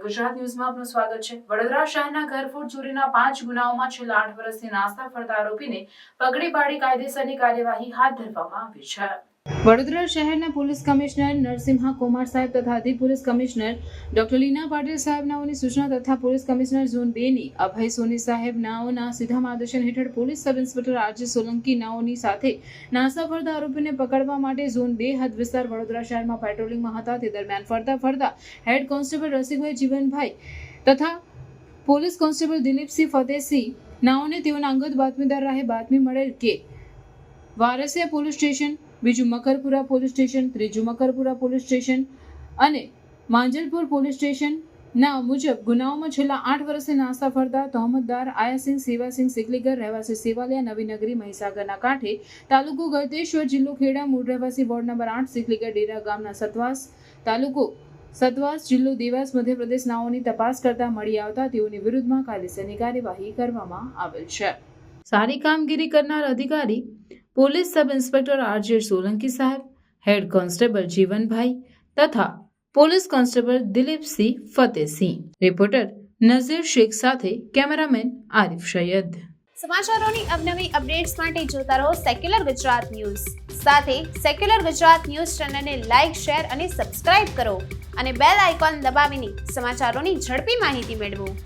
ગુજરાત ન્યૂઝમાં આપનું સ્વાગત છે। વડોદરા શહેરના ઘરફોડ ચોરીના 5 ગુનાઓમાં છેલ્લા 8 વર્ષથી નાસ્તા ફરતા આરોપીને પકડી પાડી કાયદેસરની કાર્યવાહી હાથ ધરવામાં આવી છે। વડોદરા શહેરના પોલીસ કમિશનર નરસિંહા કુમાર સાહેબ તથા અધિક પોલીસ કમિશનર ડોક્ટર લીના પાટીલ સાહેબ નાઓની સૂચના તથા પોલીસ કમિશનર ઝોન 2 ની અભય સોની સાહેબ નાઓના સીધા માર્ગદર્શન હેઠળ police sub inspector RJ Solanki નાઓની સાથે નાસ્તા ફરતા આરોપીને પકડવા માટે ઝોન 2 હદ વિસ્તાર વડોદરા શહેરમાં પેટ્રોલિંગમાં હતા। તે દરમિયાન ફરતા હેડ કોન્સ્ટેબલ રસિકભાઈ જીવનભાઈ તથા પોલીસ કોન્સ્ટેબલ દિલીપસિંહ ફતેહસિંહ નાઓને તેઓના અંગત બાતમીદાર રાહે બાતમી મળેલ કે વારસિયા પોલીસ સ્ટેશન, બીજું મકરપુરા પોલીસ સ્ટેશન, ત્રીજું મકરપુરા પોલીસ સ્ટેશન અને માંજલપુર પોલીસ સ્ટેશન ના મુજબ ગુનાઓમાં છેલ્લા 8 વર્ષથી નાસ્તા ફરતા તહોમતદાર આયાસિંહ સેવાસિંહ સિકલીગર રહેવાસી સેવાલિયા નવીનગરી મહીસાગરના કાંઠે તાલુકો ગળતેશ્વર જિલ્લો ખેડા મૂળ રહેવાસી વોર્ડ નંબર 8 સિકલીગર ડેરા ગામના સતવાસ તાલુકો સતવાસ જિલ્લો દેવાસ મધ્યપ્રદેશ નાઓની તપાસ કરતા મળી આવતા તેઓની વિરુદ્ધમાં કાયદેસરની કાર્યવાહી કરવામાં આવેલ છે। સારી કામગીરી કરનાર અધિકારી police sub inspector RJ Solanki સાહેબ, હેડ કોન્સ્ટેબલ જીવનભાઈ તથા police constable Dilipsinh Fatehsinh. Reporter Nazir Shaikh સાથે કેમેરામેન આરિફ સૈયદ। સમાચારોની અવનવી અપડેટ્સ માટે જોતા રહો સેક્યુલર ગુજરાત ન્યૂઝ। સાથે સેક્યુલર ગુજરાત ન્યૂઝ ચેનલને લાઇક, શેર અને સબસ્ક્રાઇબ કરો અને બેલ આઇકોન દબાવીને સમાચારોની ઝડપી માહિતી મેળવો।